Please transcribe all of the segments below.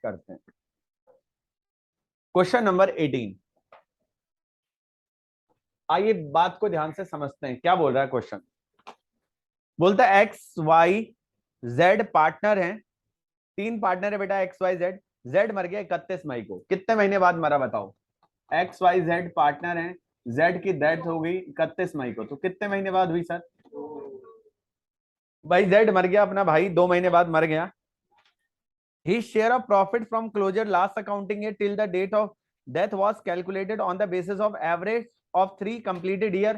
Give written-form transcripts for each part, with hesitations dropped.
करते हैं। Question number 18, आइए बात को ध्यान से समझते हैं। क्या बोल रहा है क्वेश्चन? बोलता है एक्स वाई जेड पार्टनर हैं, 3 पार्टनर है बेटा एक्स वाई जेड। जेड मर गया 31 मई को, कितने महीने बाद मरा बताओ? एक्स वाई जेड पार्टनर हैं, जेड की डेथ हो गई 31 मई को, तो कितने महीने बाद हुई सर? भाई जेड मर गया अपना भाई, 2 महीने बाद मर गया। His share of profit from closure last accounting year till the date of death was calculated on the basis of average of 3 completed year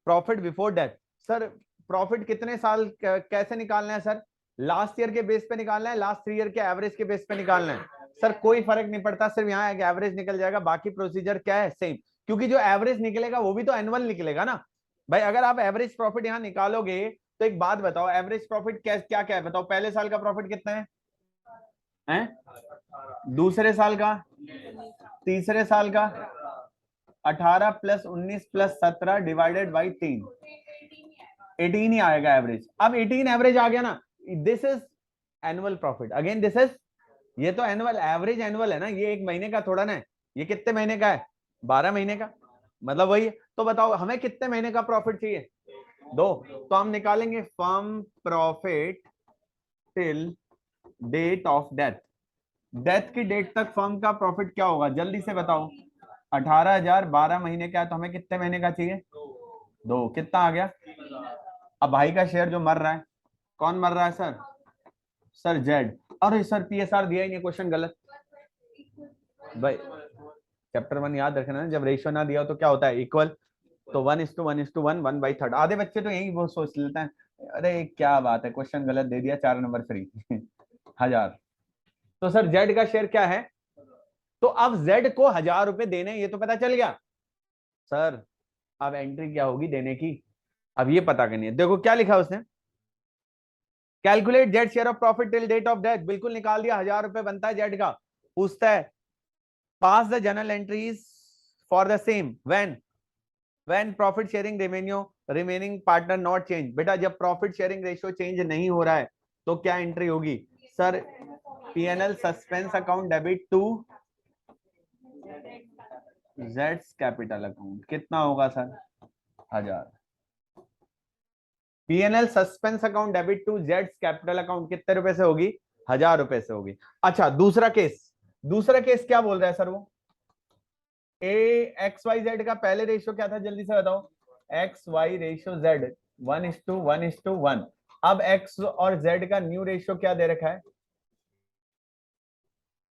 profit before death. Sir profit कितने साल कैसे निकालना है सर? लास्ट ईयर के base पे निकालना है, last 3 year के एवरेज के बेस पे निकालना है? सर कोई फर्क नहीं पड़ता, सिर्फ यहाँ एक एवरेज निकल जाएगा, बाकी प्रोसीजर क्या है सेम, क्योंकि जो एवरेज निकलेगा वो भी तो एनुअल निकलेगा ना भाई। अगर आप एवरेज प्रॉफिट यहाँ निकालोगे तो एक बात बताओ, एवरेज प्रॉफिट क्या क्या है बताओ? पहले साल का प्रॉफिट कितना है? दूसरे साल का, तीसरे साल का 18 प्लस 19 प्लस 17 डिवाइडेड बाई 3, 18 ही आएगा एवरेज। अब 18 एवरेज आ गया ना, this is annual profit. Again this is, ये तो एनुअल एवरेज एनुअल है ना, ये 1 महीने का थोड़ा ना है, ये कितने महीने का है? 12 महीने का, मतलब वही। तो बताओ हमें कितने महीने का प्रॉफिट चाहिए? 2। तो हम निकालेंगे firm profit till date of death. Death की डेट तक फर्म का प्रॉफिट क्या होगा जल्दी से बताओ? 18,000 12 महीने का है, तो हमें कितने महीने का चाहिए? 2। कितना आ गया? अब भाई का शेयर जो मर रहा है, कौन मर रहा है सर? Sir Z. अरे सर पीएसआर दिया ही नहीं, क्वेश्चन गलत भाई। चैप्टर 1 याद रखना है, जब रेशियो ना दिया हो तो क्या होता है? इक्वल, तो 1:1:1 1/3। आधे बच्चे तो यही वो सोच लेते हैं, अरे क्या बात है क्वेश्चन गलत दे दिया, 4 नंबर फ्री 1000। तो सर जेड का शेयर क्या है? तो अब जेड को 1000 रुपए देने, ये तो पता चल गया सर। अब एंट्री क्या होगी देने की, अब ये पता करनी है। देखो क्या लिखा उसने, calculate Z share of profit till date of death. बिल्कुल निकाल दिया, 1000 रुपए बनता है जेड का। पूछता है pass the journal entries for the same when profit sharing remaining partner not change. बेटा जब प्रॉफिट शेयरिंग रेशियो चेंज नहीं हो रहा है तो क्या एंट्री होगी sir? PNL suspense account debit to जेड्स कैपिटल अकाउंट। कितना होगा sir? 1000। PNL suspense account debit to जेड्स कैपिटल अकाउंट कितने रुपए से होगी? 1000 रुपए से होगी। अच्छा दूसरा केस क्या बोल रहा है सर? वो ए एक्स वाई जेड का पहले रेशियो क्या था जल्दी से बताओ? X Y ratio Z 1:1:1। अब एक्स और जेड का न्यू रेशियो क्या दे रखा है?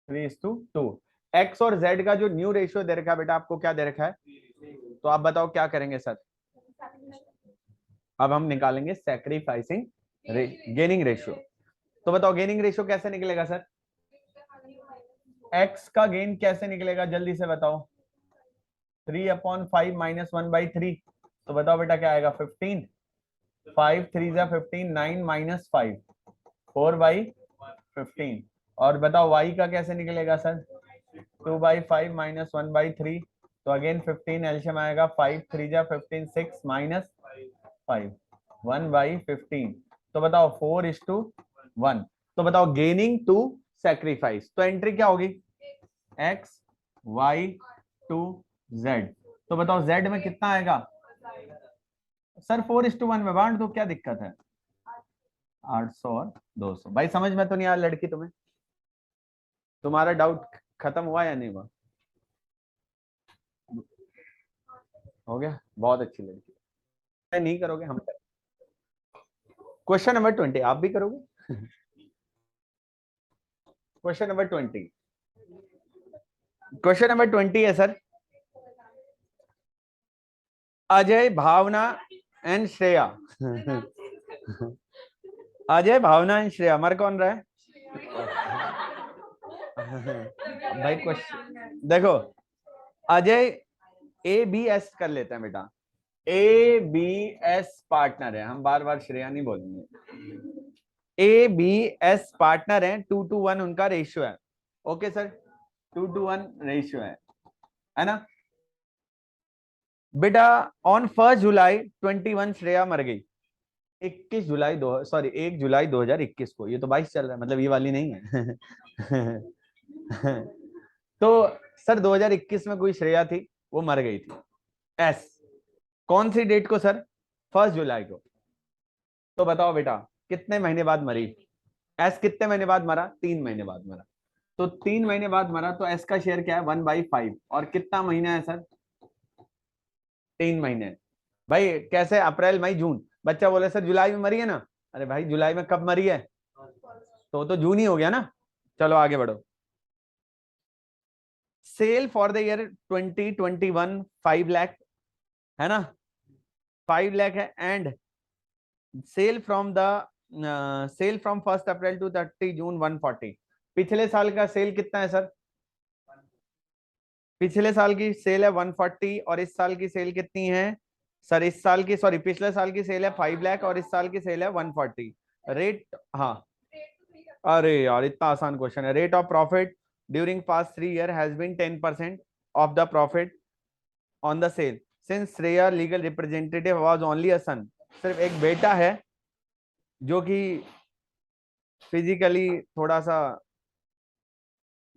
3:2। एक्स और जेड का जो न्यू रेशियो दे रखा है बेटा, आपको क्या दे रखा है? तो आप बताओ क्या करेंगे सर? अब हम निकालेंगे सैक्रिफाइसिंग गेनिंग रेशियो। तो बताओ गेनिंग रेशियो कैसे निकलेगा सर? एक्स का गेन कैसे निकलेगा जल्दी से बताओ? 3/5 -1/3। तो बताओ बेटा क्या आएगा? 15। 5 3 15, 9 -5 4/15। और बताओ y का कैसे निकलेगा सर? 2/5 -1/3। तो अगेन 15 एल्शियम आएगा, 5 3 15 6 -5 1/15। तो बताओ 4:1। तो बताओ गेनिंग टू सैक्रिफाइस, तो एंट्री क्या होगी? X Y to Z. तो बताओ जेड में कितना आएगा सर? 4:1 में बांट दो, क्या दिक्कत है? 800 और 200। भाई समझ में तो नहीं आया लड़की तुम्हें? तुम्हारा डाउट खत्म हुआ या नहीं हुआ? हो गया, बहुत अच्छी लड़की। नहीं करोगे हम करें। क्वेश्चन नंबर 20 आप भी करोगे? क्वेश्चन नंबर 20, क्वेश्चन नंबर 20 है sir, Ajay Bhavana and Shreya Ajay Bhavana and Shreya मर कौन रहा है? भाई क्वेश्चन देखो, अजय ए बी एस कर लेते हैं बेटा। ए बी एस पार्टनर है, हम बार बार श्रेया नहीं बोलेंगे। ए बी एस पार्टनर है, 2:1 उनका रेशियो है। ओके सर, 2:1 रेशियो है ना बेटा? ऑन 1 जुलाई 21 श्रेया मर गई। 21 जुलाई 1 जुलाई 2021 को, ये तो 22 चल रहा है, मतलब ये वाली नहीं है तो सर 2021 में कोई श्रेया थी, वो मर गई थी। एस कौन सी डेट को सर? 1 जुलाई को। तो बताओ बेटा कितने महीने बाद मरी? एस कितने महीने बाद मरा? 3 महीने बाद मरा। तो 3 महीने बाद मरा, तो एस का शेयर क्या है? 1/5। और कितना महीना है सर? 3 महीने। भाई कैसे? अप्रैल मई जून। बच्चा बोले सर जुलाई में मरी है ना। अरे भाई जुलाई में कब मरी है? तो जून ही हो गया ना। चलो आगे बढ़ो। Sale for the year 2021 5 lakh है ना, 5 लाख है। And sale from the sale from 1 April to 30 June 140। पिछले साल का सेल कितना है सर? पिछले साल की सेल है 140 और इस साल की सेल कितनी है सर? इस साल की, सॉरी पिछले साल की सेल है 5 लाख और इस साल की सेल है 140। रेट, हाँ अरे यार इतना आसान क्वेश्चन है। Rate of profit during past 3 year has been 10% of the profit on the sale since Shreya legal representative was only a son. सिर्फ एक बेटा है जो कि फिजिकली थोड़ा सा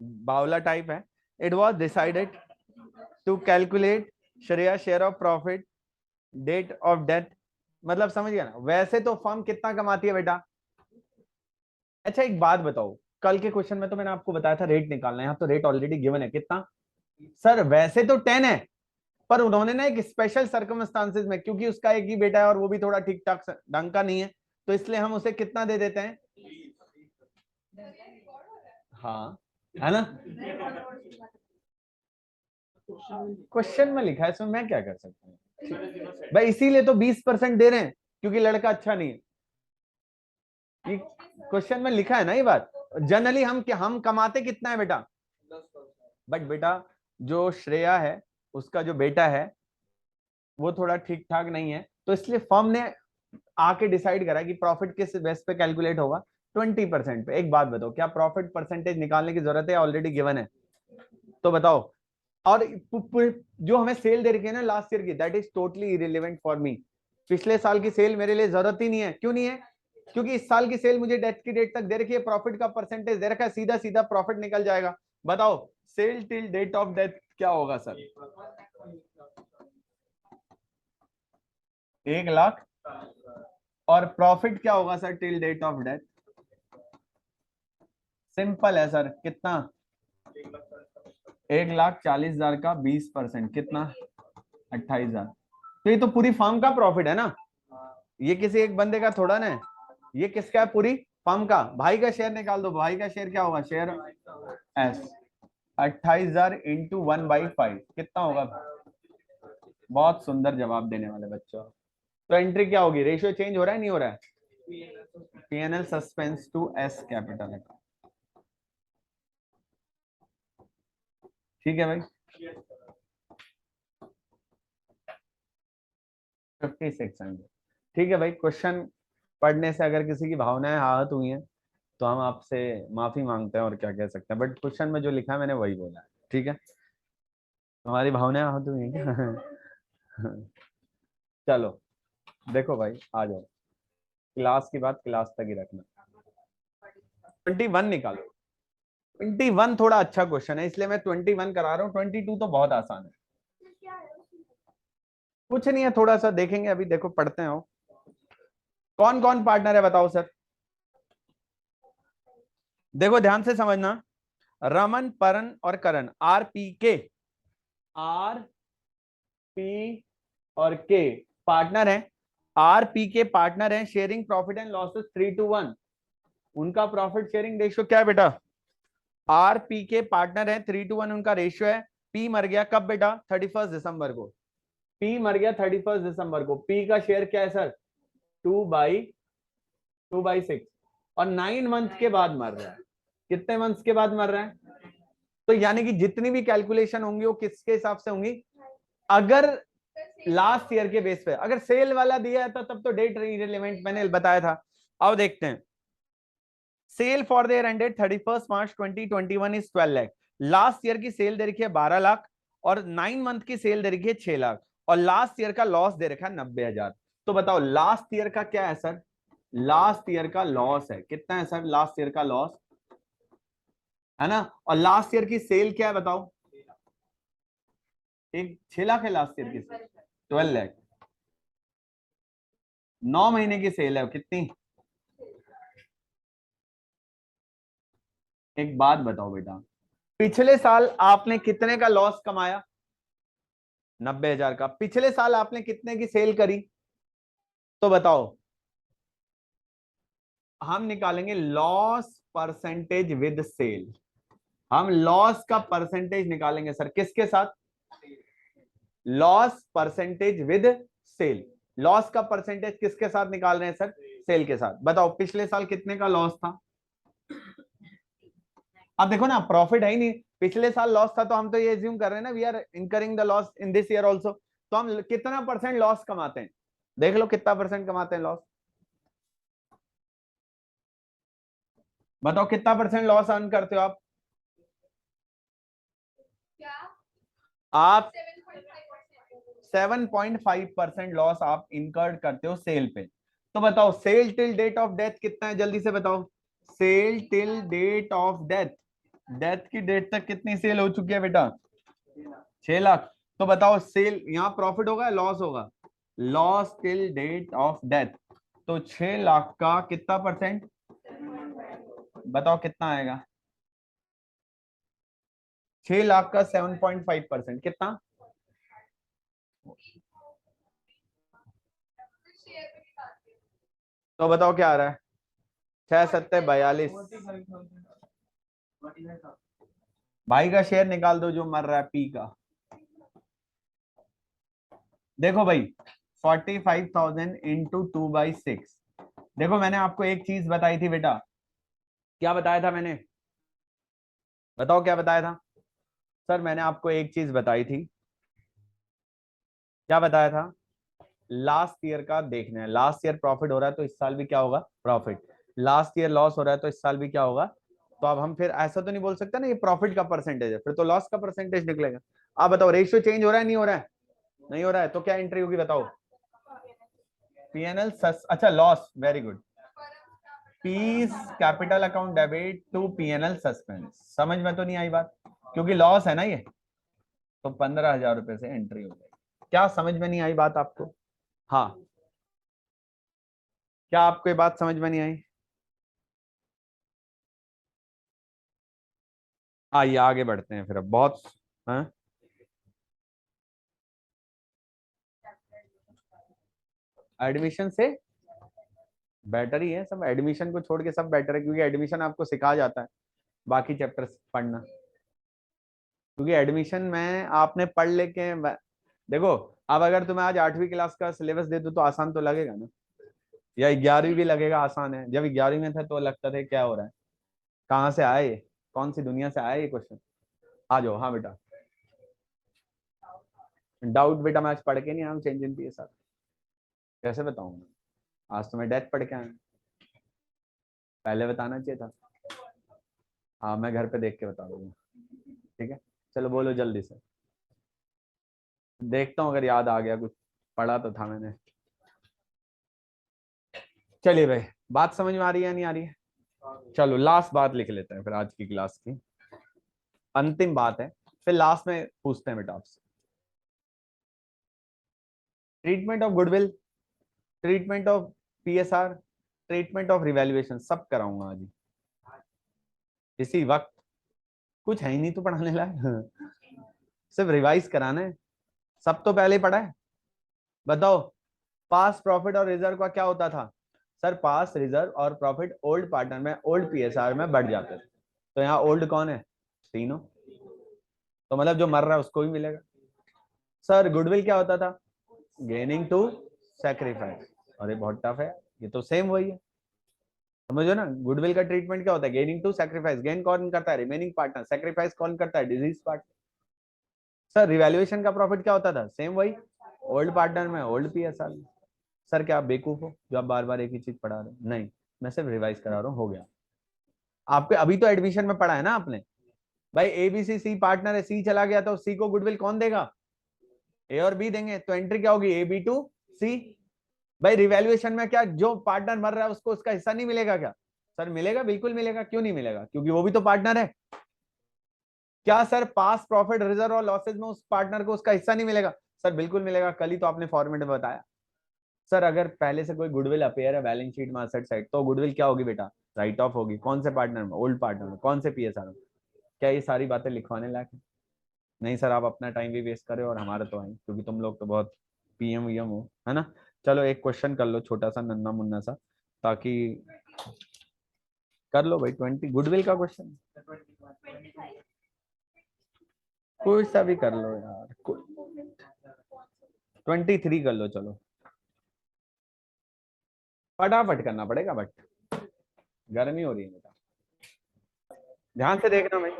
बावला टाइप है। It was decided to calculate Shreya share of profit date of death. मतलब समझ गया ना? वैसे तो फर्म कितना कमाती है बेटा? अच्छा एक बात बताओ, कल के क्वेश्चन में तो मैंने आपको बताया था रेट निकालना है, यहाँ तो रेट ऑलरेडी गिवन है। कितना सर? वैसे तो 10 है, पर उन्होंने ना एक स्पेशल सर्कमस्टांसेस में, क्योंकि उसका एक ही बेटा है और वो भी थोड़ा ठीक ठाक ढंग का नहीं है, तो इसलिए हम उसे कितना दे देते हैं? हाँ है ना, क्वेश्चन में लिखा है, इसमें मैं क्या कर सकता हूँ भाई। इसीलिए तो 20% दे रहे हैं, क्योंकि लड़का अच्छा नहीं है। ये क्वेश्चन में लिखा है ना ये बात। जनरली हम कमाते कितना है बेटा? बट बेटा जो श्रेया है उसका जो बेटा है वो थोड़ा ठीक ठाक नहीं है, तो इसलिए फर्म ने आके डिसाइड करा कि प्रॉफिट किस बेस पे कैलकुलेट होगा? 20% पे। एक बात बताओ, क्या प्रॉफिट परसेंटेज निकालने की जरूरत है? ऑलरेडी गिवन है, तो बताओ। और जो हमें सेल दे रखी है ना लास्ट ईयर की, that is totally irrelevant for me. पिछले साल की सेल मेरे लिए जरूरत ही नहीं है। क्यों नहीं है? क्योंकि इस साल की सेल मुझे डेथ की डेट तक दे रखी है, प्रॉफिट का परसेंटेज दे रखा है, सीधा सीधा प्रॉफिट निकल जाएगा। बताओ sale till date of death क्या होगा सर? 1 लाख। और प्रॉफिट क्या होगा sir till date of death? Simple है सर, कितना? 1,40,000 का 20% कितना? 28,000। तो ये तो पूरी फर्म का प्रॉफिट है ना, ये किसी एक बंदे का थोड़ा ना है। ये किसका है? पूरी फर्म का। भाई का शेयर निकाल दो, भाई का शेयर क्या होगा? शेयर एस 28,000 इंटू 1/5 कितना होगा? बहुत सुंदर जवाब देने वाले बच्चों। तो एंट्री क्या होगी? रेशियो चेंज हो रहा है नहीं हो रहा है? PNL suspense to S capital account. ठीक है भाई, 5600। ठीक है भाई, क्वेश्चन पढ़ने से अगर किसी की भावनाएं आहत हुई हैं तो हम आपसे माफी मांगते हैं, और क्या कह सकते हैं। बट क्वेश्चन में जो लिखा है मैंने वही बोला है। ठीक है, हमारी भावनाएं आहत हुई हैं क्या? चलो देखो भाई, आ जाओ। क्लास की बात क्लास तक ही रखना। 21 निकालो। 21 थोड़ा अच्छा क्वेश्चन है, इसलिए मैं 21 करा रहा हूँ। 22 तो बहुत आसान है। कुछ नहीं है, थोड़ा सा देखेंगे अभी। देखो पढ़ते हैं। कौन कौन पार्टनर है बताओ सर? देखो ध्यान से समझना। रमन, परन और करण, आर और के पार्टनर हैं। पी के पार्टनर हैं, शेयरिंग प्रॉफिट एंड लॉसेस 3:1। उनका प्रॉफिट शेयरिंग रेशियो क्या है बेटा? पी के पार्टनर है, 3:1 उनका रेशियो है। पी मर गया कब बेटा? 31 दिसंबर को। पी मर गया 31 दिसंबर को। पी का शेयर क्या है सर? 2/6। और 9 मंथ के बाद मर रहा है। कितने मंथ्स के बाद मर रहा है? तो यानी कि जितनी भी कैलकुलेशन होंगी वो किसके हिसाब से होंगी? अगर लास्ट ईयर के बेस पे, अगर सेल वाला दिया था तब तो डेट इररिलेवेंट मैंने बताया था। अब देखते हैं। Sale for the year ended 31 March 2021 is 12 lakh. Last year की सेल दे रखी है 12 लाख और 9 मंथ की सेल दे रखी है 6 लाख और लास्ट ईयर का लॉस दे रखा है 90,000। तो बताओ लास्ट ईयर का क्या है सर? लास्ट ईयर का लॉस है कितना है सर? लास्ट ईयर का लॉस है ना। और लास्ट ईयर की सेल क्या है बताओ, एक 6 लाख है लास्ट ईयर की सेल, 12 लाख। 9 महीने की सेल है कितनी। एक बात बताओ बेटा, पिछले साल आपने कितने का लॉस कमाया, 90,000 का। पिछले साल आपने कितने की सेल करी, तो बताओ। हम निकालेंगे लॉस परसेंटेज विद सेल। हम लॉस का परसेंटेज निकालेंगे सर किसके साथ, loss percentage with sale. Loss का परसेंटेज किसके साथ निकाल रहे हैं सर, सेल के साथ। बताओ पिछले साल कितने का लॉस था। अब देखो ना, प्रॉफिट है ही नहीं, पिछले साल लॉस था, तो हम तो ये एज्यूम कर रहे हैं ना, we are incurring the loss in this year also. तो हम कितना परसेंट लॉस कमाते हैं, देख लो कितना परसेंट कमाते हैं लॉस। बताओ कितना परसेंट लॉस अर्न करते हो आप 7.5% लॉस आप इनकर्ड करते हो सेल पे। तो बताओ sale till date of death कितना है, जल्दी से बताओ। Sale till date of death, death की डेट तक कितनी सेल हो चुकी है बेटा, 6 लाख। तो बताओ सेल, यहाँ प्रॉफिट होगा लॉस होगा, loss till date of death. तो 6 लाख का कितना परसेंट, बताओ कितना आएगा। 6 लाख का 7.5% कितना, तो बताओ क्या आ रहा है, 6 7 42। भाई का शेयर निकाल दो जो मर रहा है पी का। देखो भाई 45,000 इंटू 2/6। देखो मैंने आपको एक चीज बताई थी बेटा, क्या बताया था मैंने, बताओ क्या बताया था। सर मैंने आपको एक चीज बताई थी, क्या बताया था, लास्ट ईयर का देखना है। लास्ट ईयर प्रॉफिट हो रहा है तो इस साल भी क्या होगा, प्रॉफिट। लास्ट ईयर लॉस हो रहा है तो इस साल भी क्या होगा। तो अब हम फिर ऐसा तो नहीं बोल सकते ना ये प्रॉफिट का परसेंटेज है, फिर तो लॉस का परसेंटेज निकलेगा। आप बताओ रेशियो चेंज हो रहा है नहीं हो रहा है, नहीं हो रहा है, तो क्या एंट्री होगी बताओ, पीएनएल अच्छा loss, very good. P's capital account debit to PNL suspense. समझ में तो नहीं आई बात, क्योंकि लॉस है ना ये, तो 15,000 रुपए से एंट्री हो गई। क्या समझ में नहीं आई बात आपको, हाँ क्या आपको ये बात समझ में नहीं आई। आइए आगे बढ़ते हैं फिर, अब बहुत, हाँ एडमिशन से बेटर ही है सब, एडमिशन को छोड़ के सब बेटर है, क्योंकि एडमिशन आपको सिखा जाता है बाकी चैप्टर्स पढ़ना। क्योंकि एडमिशन में आपने पढ़ लेके देखो, अब अगर तुम्हें आज 8वीं क्लास का सिलेबस दे दो तो आसान तो लगेगा ना, या 11वीं भी लगेगा आसान है। जब 11वीं में था तो लगता था क्या हो रहा है, कहाँ से आए, कौन सी दुनिया से आए ये क्वेश्चन। आ जाओ, हाँ बेटा। डाउट बेटा मैं आज पढ़ के नहीं आया हूँ चेंज इन पी साथ, कैसे बताऊँ मैं, आज तो मैं डेथ पढ़ के आया हूँ। पहले बताना चाहिए था। हाँ मैं घर पे देख के बता दूंगा, ठीक है। चलो बोलो जल्दी से, देखता हूँ अगर याद आ गया कुछ, पढ़ा तो था मैंने। चलिए भाई, बात समझ में आ रही है नहीं आ रही है। चलो लास्ट बात लिख लेते हैं फिर आज की क्लास की, अंतिम बात है, फिर लास्ट में पूछते हैं बेटा आपसे। Treatment of goodwill, treatment of PSR, treatment of revaluation, सब कराऊंगा आज ही, इसी वक्त। कुछ है ही नहीं तो पढ़ाने लायक सिर्फ रिवाइज कराना है, सब तो पहले ही पढ़ा है। बताओ पास प्रॉफिट और रिजर्व का क्या होता था सर, पास रिजर्व और प्रॉफिट ओल्ड पार्टनर में ओल्ड पीएसआर में बढ़ जाते थे। तो यहाँ ओल्ड कौन है, तीनों, तो मतलब जो मर रहा है उसको भी मिलेगा। सर गुडविल क्या होता था, गेनिंग टू सैक्रिफाइस। अरे बहुत टफ है, ये तो सेम वही है, समझो ना। गुडविल का ट्रीटमेंट क्या होता है, गेनिंग टू सैक्रिफाइस। गेन कौन करता है, रिमेनिंग पार्टनर। सैक्रिफाइस कौन करता है, डिजीज पार्टनर। सर रिवैल्यूएशन का प्रॉफिट क्या होता था, सेम वही, ओल्ड पार्टनर में ओल्ड पीएसआर। सर क्या आप बेवकूफ हो जो आप बार बार एक ही चीज पढ़ा रहे हो, नहीं मैं सिर्फ रिवाइज करा रहा हूँ, हो गया। आपके अभी तो एडमिशन में पढ़ा है ना आपने, भाई एबीसी सी पार्टनर है, सी चला गया तो सी को गुडविल कौन देगा, ए और बी देंगे, तो एंट्री क्या होगी, ए बी टू सी। भाई रिवैल्यूएशन में क्या, जो पार्टनर मर रहा है उसको उसका हिस्सा नहीं मिलेगा क्या, सर मिलेगा, बिल्कुल मिलेगा, क्यों नहीं मिलेगा, क्योंकि वो भी तो पार्टनर है। क्या सर पास प्रॉफिट रिजर्व और लॉसेज में उस पार्टनर को उसका हिस्सा नहीं मिलेगा? सर बिल्कुल मिलेगा, कल ही तो आपने फॉर्मेट में बताया। सर अगर पहले से कोई गुडविल अपेयर है बैलेंस शीट में असेट साइड, तो गुडविल क्या होगी बेटा? राइट ऑफ होगी। कौन से पार्टनर में? ओल्ड पार्टनर में। कौन से पीएसआर में? क्या ये सारी बातें लिखवाने लायक है? नहीं सर, आप अपना टाइम भी वेस्ट करे और हमारा तो है, क्योंकि तुम लोग तो बहुत पीएम वीएम हो, है ना। चलो एक क्वेश्चन कर लो छोटा सा नन्ना मुन्ना सा, ताकि कर लो भाई 20 गुडविल का क्वेश्चन। कोई सा भी कर लो यार, 23 कर लो चलो। फटाफट करना पड़ेगा, बट गर्मी हो रही है बेटा, ध्यान से देखना भाई।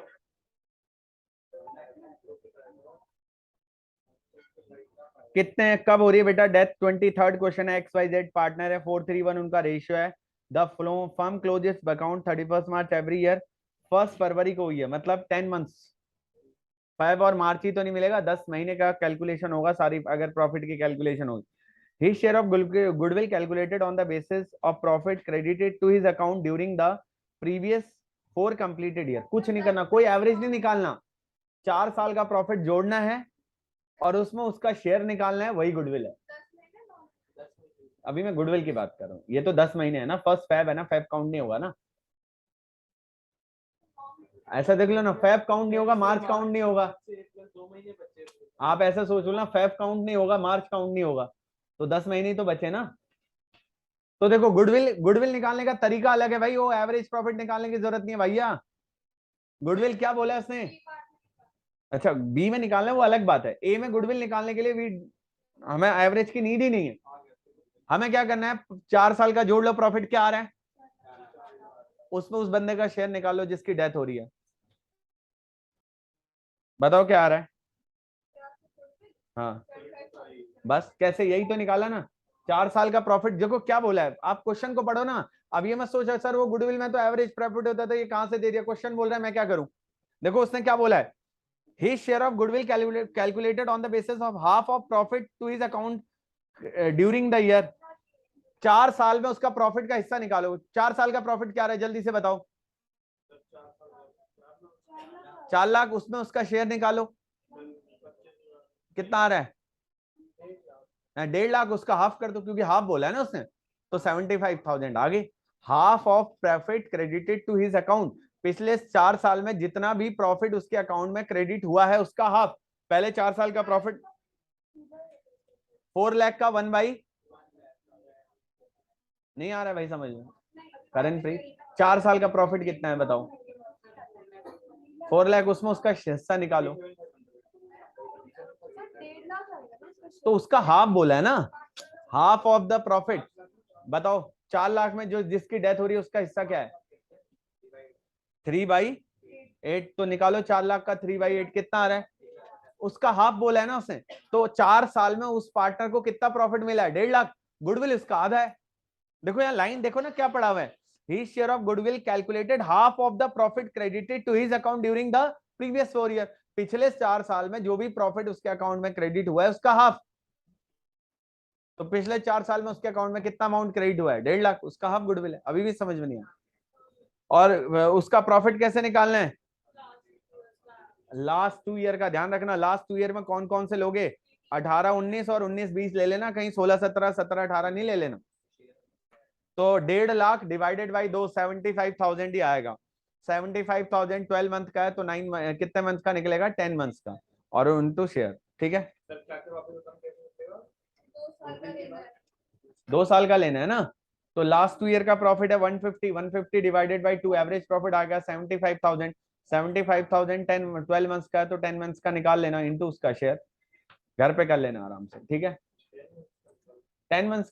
कितने कब हो रही है बेटा डेथ? 23rd क्वेश्चन है। XYZ पार्टनर है, 431 उनका रेशियो है। The firm closes account 31 March every year. 1 फरवरी को हुई है, मतलब 10 मंथ्स। फेब और मार्च ही तो नहीं मिलेगा, 10 महीने का कैलकुलेशन होगा सारी, अगर प्रॉफिट की कैलकुलेशन होगी। His share of goodwill calculated on the basis of profit credited to his account during the previous 4 completed year। कुछ नहीं करना, कोई एवरेज नहीं निकालना, 4 साल का प्रॉफिट जोड़ना है और उसमें उसका शेयर निकालना है, वही गुडविल है। अभी मैं गुडविल की बात कर रहा हूँ, ये तो 10 महीने है ना, फर्स्ट फेब है ना, फेब काउंट नहीं होगा ना। ऐसा देख लो ना, फेब काउंट नहीं होगा, मार्च काउंट नहीं होगा। आप ऐसा सोच लो ना, फेब काउंट नहीं होगा, मार्च काउंट नहीं होगा, तो 10 महीने ही तो बचे ना। तो देखो गुडविल गुडविल निकालने का तरीका अलग है भाई, वो एवरेज प्रॉफिट निकालने की जरूरत नहीं है भैया। गुडविल क्या बोला है उसने? अच्छा बी में निकालना है वो अलग बात है, ए में गुडविल निकालने के लिए भी हमें एवरेज की नीड ही नहीं है। हमें क्या करना है, 4 साल का जोड़ लो, प्रॉफिट क्या आ रहा है, उसमें उस बंदे का शेयर निकालो जिसकी डेथ हो रही है। बताओ क्या आ रहा है? हाँ बस, कैसे, यही तो निकाला ना। 4 साल का प्रॉफिट, देखो क्या बोला है, आप क्वेश्चन को पढ़ो ना। अब ये मत सोचो सर वो गुडविल में तो एवरेज प्रॉफिट होता था, ये कहां से दे दिया, क्वेश्चन बोल रहा है मैं क्या करूं। देखो उसने क्या बोला है, his share of goodwill calculated on the basis of half of profit to his account during the year। 4 साल में उसका प्रॉफिट का हिस्सा निकालो। 4 साल का प्रॉफिट क्या रहा है जल्दी से बताओ? 4 लाख, उसमें उसका शेयर निकालो, कितना आ रहा है? 1.5 लाख, उसका हाफ कर दो, क्योंकि हाफ बोला है ना उसने, तो 75,000 आगे। Half of profit credited to his account, पिछले 4 साल में जितना भी प्रॉफिट उसके अकाउंट में क्रेडिट हुआ है उसका हाफ। पहले 4 साल का प्रॉफिट 4 लाख का 1/, नहीं आ रहा है भाई समझ में? करण प्रीत, 4 साल का प्रॉफिट कितना है बताओ? 4 लाख, उसमें उसका हिस्सा निकालो, तो उसका हाफ बोला है ना, हाफ ऑफ द प्रॉफिट। बताओ 4 लाख में जो जिसकी डेथ हो रही है उसका हिस्सा क्या है? 3/8, तो निकालो 4 लाख का 3/8 कितना आ रहा है? उसका हाफ बोला है ना उसने। तो 4 साल में उस पार्टनर को कितना प्रॉफिट मिला है? 1.5 लाख। गुडविल उसका आधा है। देखो यहाँ लाइन देखो ना क्या पड़ा हुआ है, his share of goodwill calculated half of the profit credited to his account during the previous 4 year। पिछले 4 साल में जो भी प्रॉफिट उसके अकाउंट में क्रेडिट हुआ है उसका हाफ। तो पिछले 4 साल में उसके अकाउंट में कितना अमाउंट क्रेडिट हुआ है? 1.5 लाख, उसका हाफ गुडविल है। अभी भी समझ में नहीं आया? और उसका प्रॉफिट कैसे निकालना है? लास्ट 2 ईयर का ध्यान रखना, लास्ट 2 ईयर में कौन कौन से लोगे? 18 19 और 19 20 ले लेना, कहीं 16 17 17 18 नहीं ले लेना। तो 1.5 लाख डिवाइडेड बाई 2, 75,000 ही आएगा। 75,000 12 मंथ का है, तो 9 कितने मंथ का निकलेगा? 10 मंथ का, और इनटू शेयर। ठीक है, 2 साल का लेना है ना। तो लास्ट 2 ईयर का प्रॉफिट है 150, 150 डिवाइडेड बाई 2, एवरेज प्रॉफिट आ गया 75,000। 75,000 12 मंथ्स का है, तो 10 मंथ्स का निकाल लेना इनटू उसका शेयर, घर पे कर लेना आराम से। ठीक है, 10 मंथ्स